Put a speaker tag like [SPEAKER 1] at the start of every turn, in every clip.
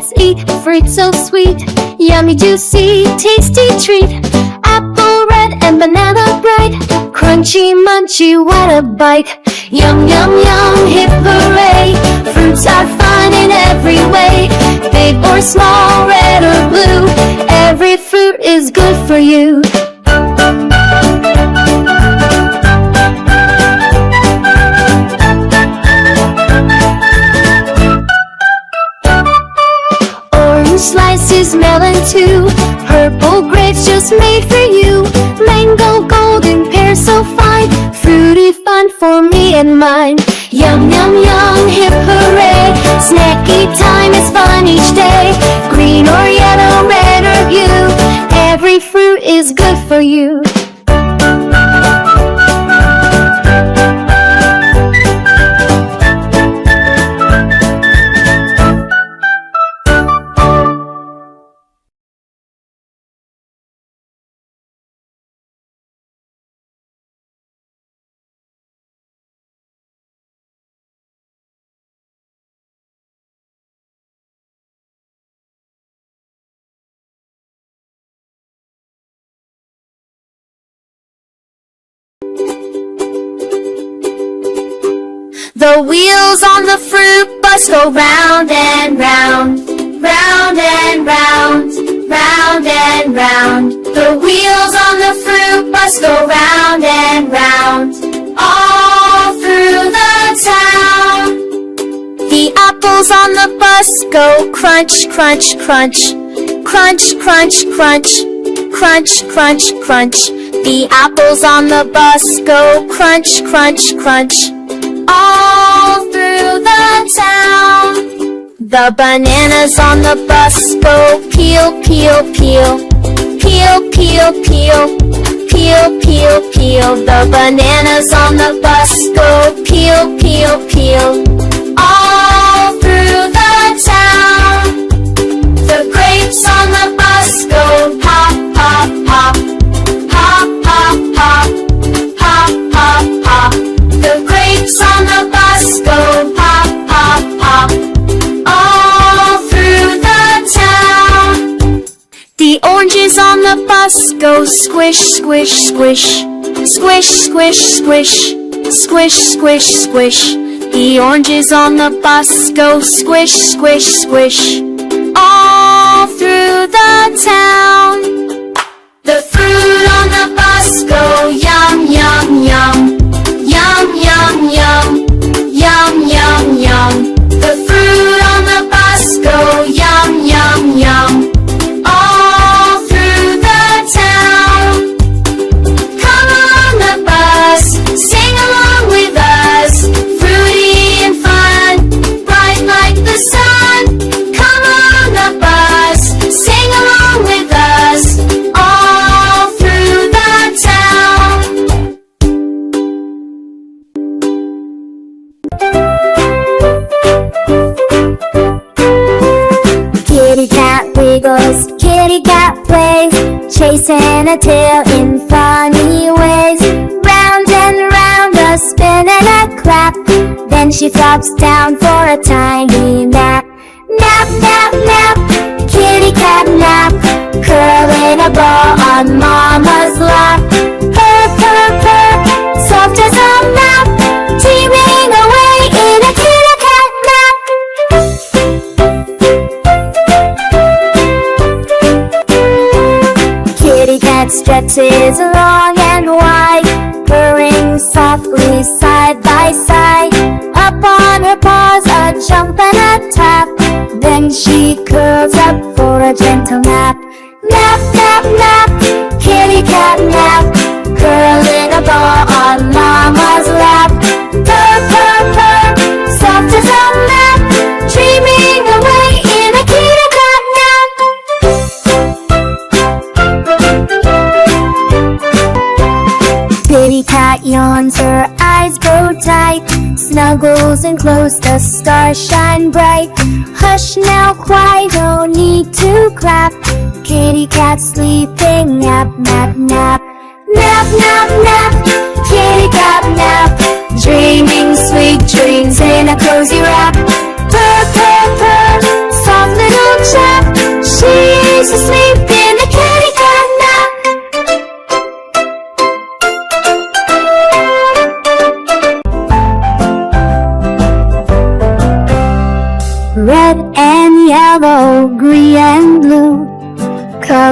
[SPEAKER 1] Let's eat fruit so sweet, yummy, juicy, tasty treat. Apple red and banana bright, crunchy, munchy, what a bite. Yum, yum, yum, hip hooray. Fruits are fun in every way, big or small, red or blue. Every fruit is good for you. Slices, melon too, purple grapes just made for you. Mango, golden pear so fine, fruity fun for me and mine. Yum, yum, yum, hip hooray. Snacky time is fun each day, green or yellow, red or blue. Every fruit is good for you. The wheels on the fruit bus go round and round, round and round, round and round. The wheels on the fruit bus go round and round, all through the town. The apples on the bus go crunch, crunch, crunch, crunch, crunch, crunch, crunch, crunch, crunch. The apples on the bus go crunch, crunch, crunch, all through the town. The bananas on the bus go peel, peel, peel, peel, peel, peel, peel, peel, peel. The bananas on the bus go peel, peel, peel, all through the town. The grapes on the bus go pop, pop, pop, pop, pop, pop, pop, pop, pop. The grapes on the bus go pop, pop, pop, all through the town. The oranges on the bus go squish, squish, squish, squish, squish, squish, squish, squish, squish. The oranges on the bus go squish, squish, squish, all through the town. The fruit on the bus go yum, yum, yum, yum, yum, yum, yum, yum, yum. The fruit on the bus go yum, yum, yum, all through the town. Come on the bus, sing along with us, fruity and fun, bright like the sun. Come on the bus, sing along with us, all through the town. Kitty cat wiggles, kitty cat plays, chasing a tail in funny ways. Round and round, a spin and a clap, then she flops down for a tiny nap. Nap, nap, nap, kitty cat nap, curling a ball on mama's lap. Purr, purr, purr, soft as a map, teeming away in a kitty cat nap. Kitty cat stretches long and wide, purring softly side by side. Up on her paws, a jump and a tap, then she curls up for a gentle nap. Nap, nap, nap, kitty cat nap, curling a ball on mama's lap. Purr, purr, purr, soft as a map, dreaming away in a kitty cat nap. Kitty cat yawns, her eyes grow tight, snuggles and close, the stars shine bright. Hush now, quiet, no need to clap, kitty cat sleeping, nap, nap, nap. Nap, nap, nap, kitty cat nap, dreaming sweet dreams in a cozy wrap. Purr, purr, purr, soft little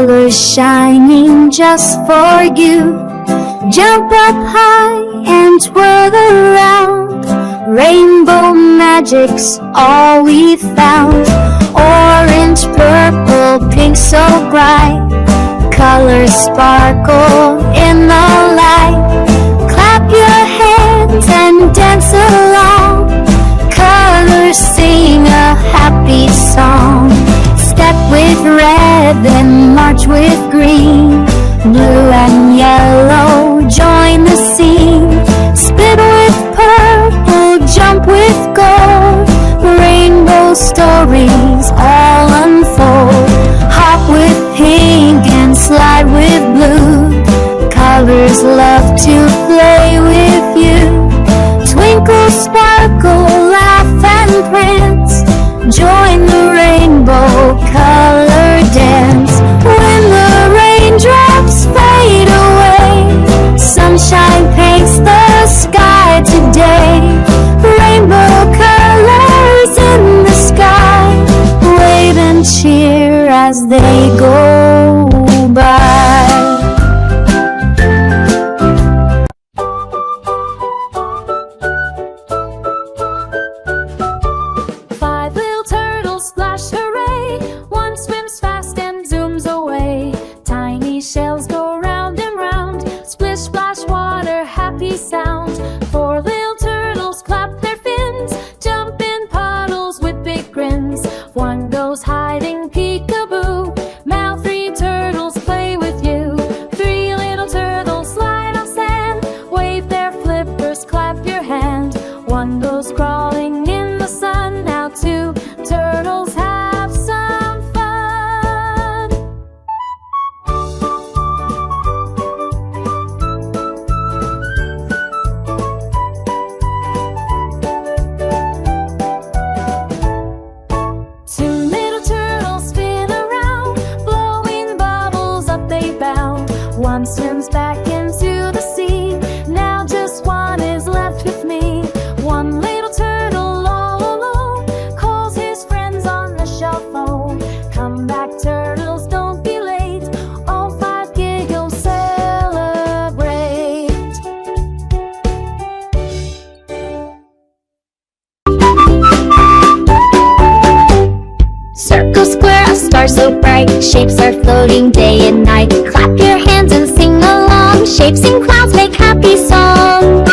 [SPEAKER 1] colors shining just for you. Jump up high and twirl around. Rainbow magic's all we found. Orange, purple, pink so bright. Colors sparkle in the light. Clap your hands and dance along. Colors sing a happy song. Step with red, then march with green. Blue and yellow, join the scene. Split with purple, jump with gold. Rainbow stories all unfold. Hop with pink and slide with blue. Colors love to play with you. Twinkle, sparkle, laugh and prance. Join the rainbow color dance. When the raindrops fade away, sunshine paints the sky today. Rainbow colors in the sky, wave and cheer as they go by.
[SPEAKER 2] One swims back into the sea. Now just one is left with me. One little turtle all alone calls his friends on the shell phone. Come back, turtles, don't be late. All five giggle, celebrate.
[SPEAKER 1] Circle, square, a star so bright. Shapes are floating day and night. Clap your hands and sing along. Shapes in clouds make happy song.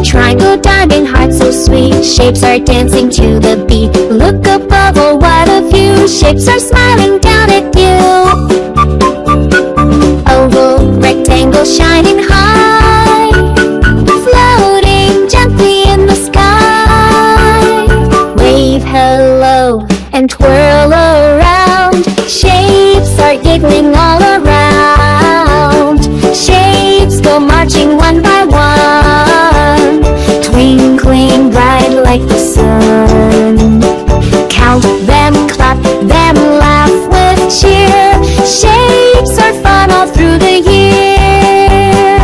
[SPEAKER 1] Triangle, diamond, heart so sweet. Shapes are dancing to the beat. Look above, oh what a view. Shapes are smiling down at you. Oval, rectangle, shining high. Floating gently in the sky. Wave hello and twirl around. Shapes are giggling all around. Shapes go marching one by one, twinkling bright like the sun. Count them, clap them, laugh with cheer. Shapes are fun all through the year.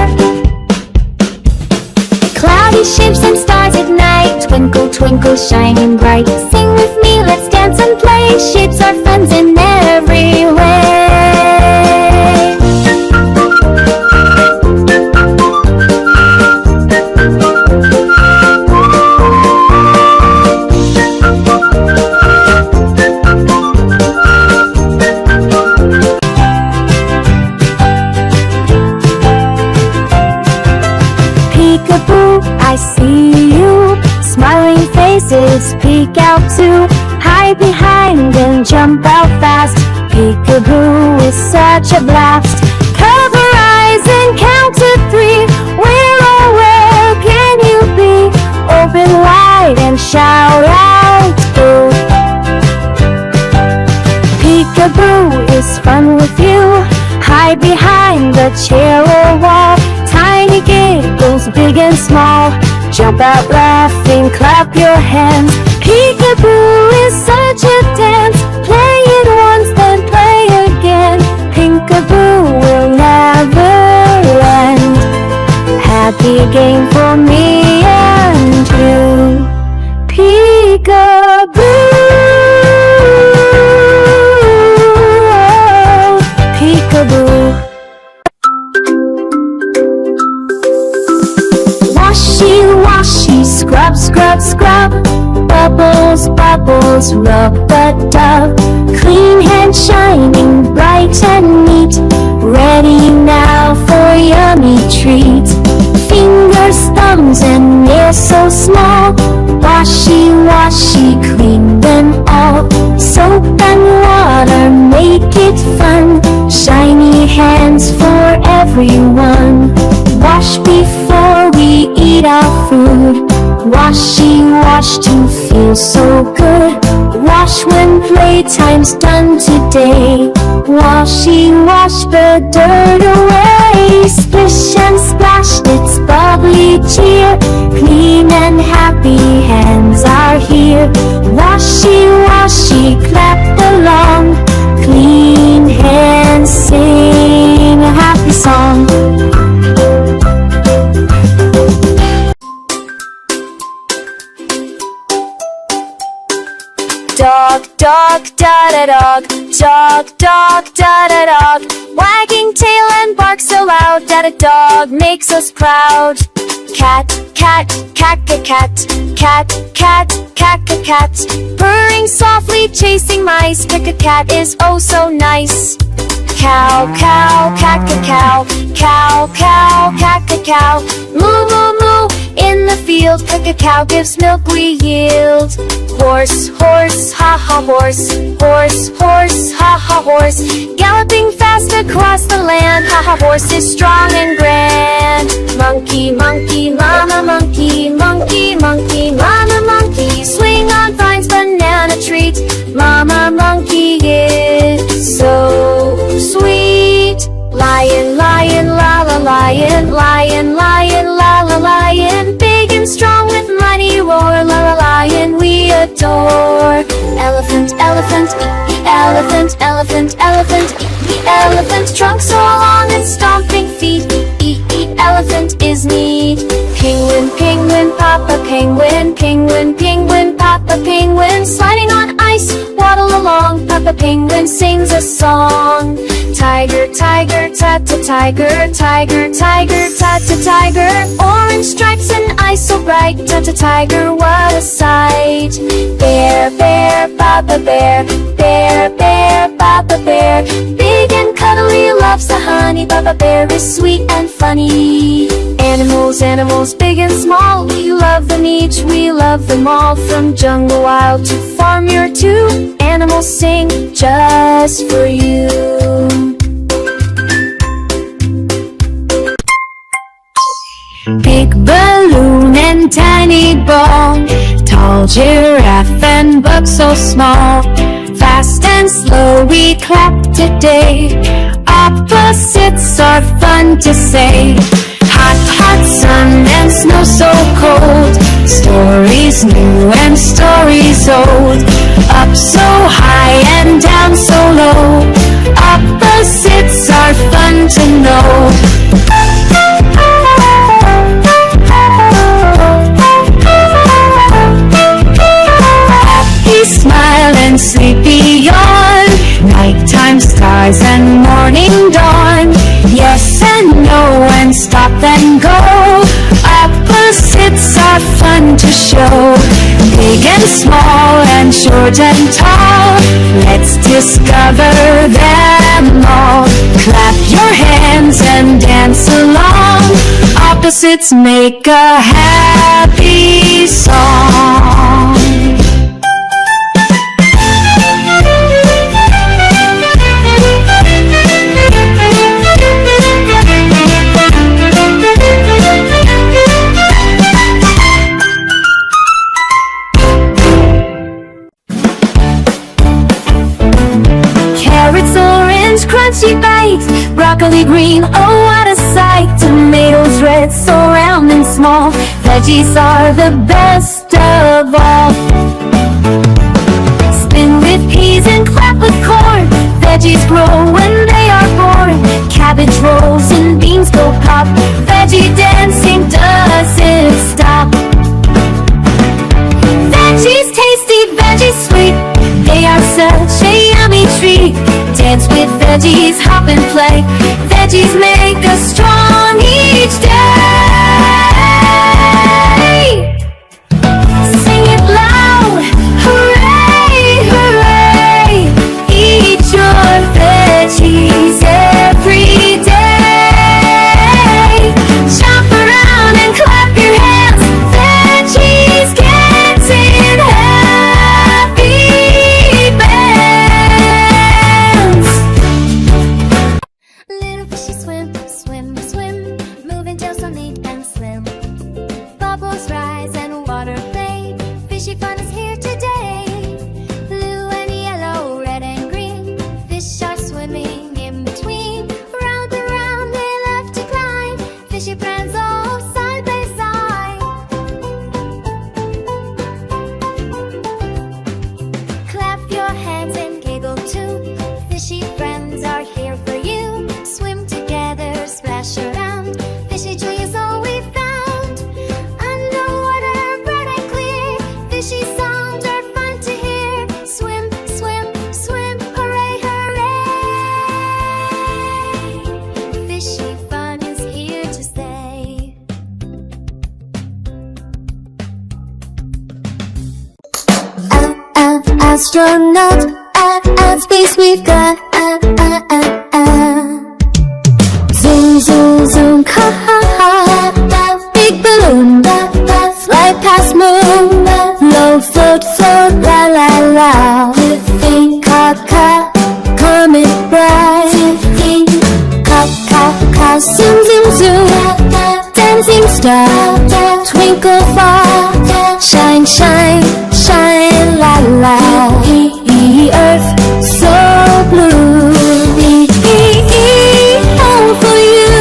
[SPEAKER 1] Cloudy shapes and stars at night. Twinkle, twinkle, shining bright. Sing with me, let's dance and play. Shapes are fun in every way. Peekaboo, I see you. Smiling faces peek out too. Hide behind and jump out fast. Peekaboo is such a blast. Cover eyes and count to three. Where oh where can you be? Open wide and shout out boo. Peekaboo is fun with you. Hide behind the chair or wall. Tiny giggles, big and small. Jump out laughing, clap your hands. Peekaboo is such a dance. Play it once, then play again. Peekaboo will never end. Happy game for me and you. Peekaboo. Washy, washy, scrub, scrub, scrub. Bubbles, bubbles, rub the dub. Clean hand shining bright and neat, ready now for yummy treat. Fingers, thumbs, and nails so small. Washy, washy, clean them all. Soap and water make it fun. Shiny hands for everyone. Wash before we eat our food. Washy, wash to feel so good. Wash when playtime's done today. Washy, wash the dirt away. Splish and splash, it's bubbly cheer. Clean and happy hands are here. Washy, washy, clap along. Clean hands sing a happy song. Dog, dog, da-da-dog. Dog, dog, da-da-dog. Wagging tail and bark so loud that a dog makes us proud. Cat, cat, cat-a-cat. Cat, cat, cat-a-cat. Purring softly, chasing mice. Pick-a-cat is oh so nice. Cow, cow, cat-a-cow. Cow, cow, cat-a-cow. Moo, moo, moo. In the field, pick-a-cow gives milk we yield. Horse, horse, ha-ha horse. Horse, horse, ha-ha horse. Galloping fast across the land. Ha-ha horse is strong and grand. Monkey, monkey, mama monkey. Monkey, monkey, mama monkey. Swing on vines, banana treat. Mama monkey is so sweet. Lion, lion, la la lion. Lion, lion, la la lion. Big and strong with mighty roar. La la lion we adore. Elephant, elephant, elephant, elephant, elephant, elephant. Trunk so long and stomping feet. Elephant is neat. Penguin, penguin, papa penguin. Penguin, penguin, papa penguin. Sliding on ice, waddle along. Papa penguin sings a song. Tiger, tiger, ta-ta tiger. Tiger, tiger, ta-ta tiger. Orange stripes and eyes so bright. Ta-ta tiger, what a sight. Bear, bear, papa bear. Bear, bear, papa bear. Big and cuddly, loves the honey. Papa bear is sweet and funny. Animals, animals, big and small. We love them each, we love them all. From jungle wild to farmyard too. Animals sing just for you. Big balloon and tiny ball. Tall giraffe and bug so small. Fast and slow we clap today. Opposites are fun to say. Hot, hot sun and snow so cold. Stories new and stories old. Up so high and down so low. Opposites are fun to know. Happy smile and sleepy yawn. Nighttime skies and morning dawn. Yes and no and stop and go. Opposites are fun to show. Big and small and short and tall. Let's discover them all. Clap your hands and dance along. Opposites make a happy song. Crunchy bite, broccoli green, oh what a sight. Tomatoes red, so round and small. Veggies are the best of all. Spin with peas and clap with corn. Veggies grow when they are born. Cabbage rolls and beans go pop. Veggie dancing doesn't stop. Veggies tasty, veggies sweet. They are such a yummy treat. Dance with veggies, hop and play. Veggies make us strong each day. astronaut at space we've got. Zoom, zoom, zoom, car, big balloon, fly past moon, low, float, float, la la la. 15, car, comet bright. 15, car, zoom, zoom, zoom, dancing star, twinkle far, shine, shine, shine, la la. Earth so blue. Home for you.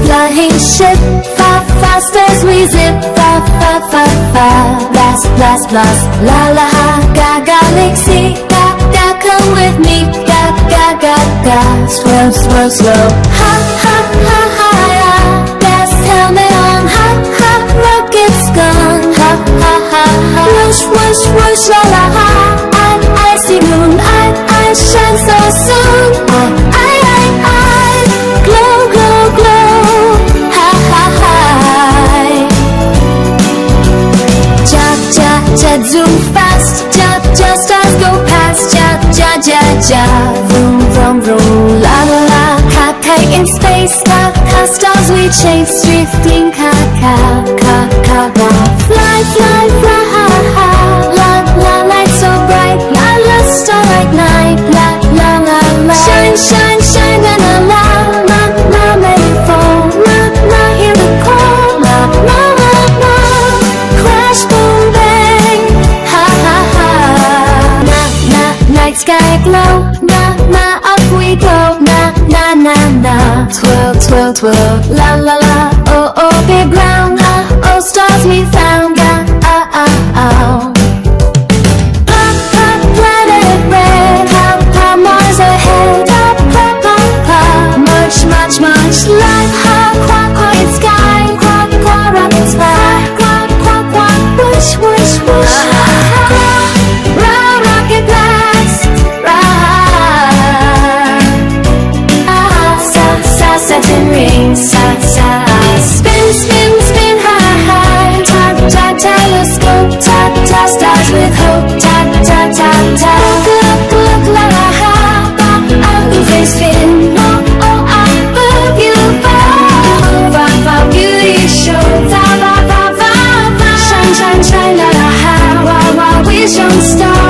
[SPEAKER 1] Flying ship, fast as we zip. Blast, blast, blast, la la, galaxy, come with me, swirl, swirl, swirl, ha, best helmet on, rocket's gone, whoosh, whoosh, whoosh, la la, I see moon, I shine so soon, I glow, glow, glow, zoom fast, stars go past, vroom, vroom, vroom, la la la, kite in space, stars we chase, drifting, fly, fly, fly, la, light so bright, la, starlight night, la, shine, shine, shine, la, let it fall, hear the call, crash, boom, bang, night sky glow, up we go, twirl, twirl, twirl, la la la, oh, big round, oh, stars we found, planet red, how Mars ahead, much, light, quiet sky, rockets fly, whoosh, whoosh, whoosh, rocket blast, Saturn rings, spin, spin, spin, high, telescope, stars with hope, look, la la, moving spin, oh, above you, far, beauty show, shine, shine, shine, la la, wish on star.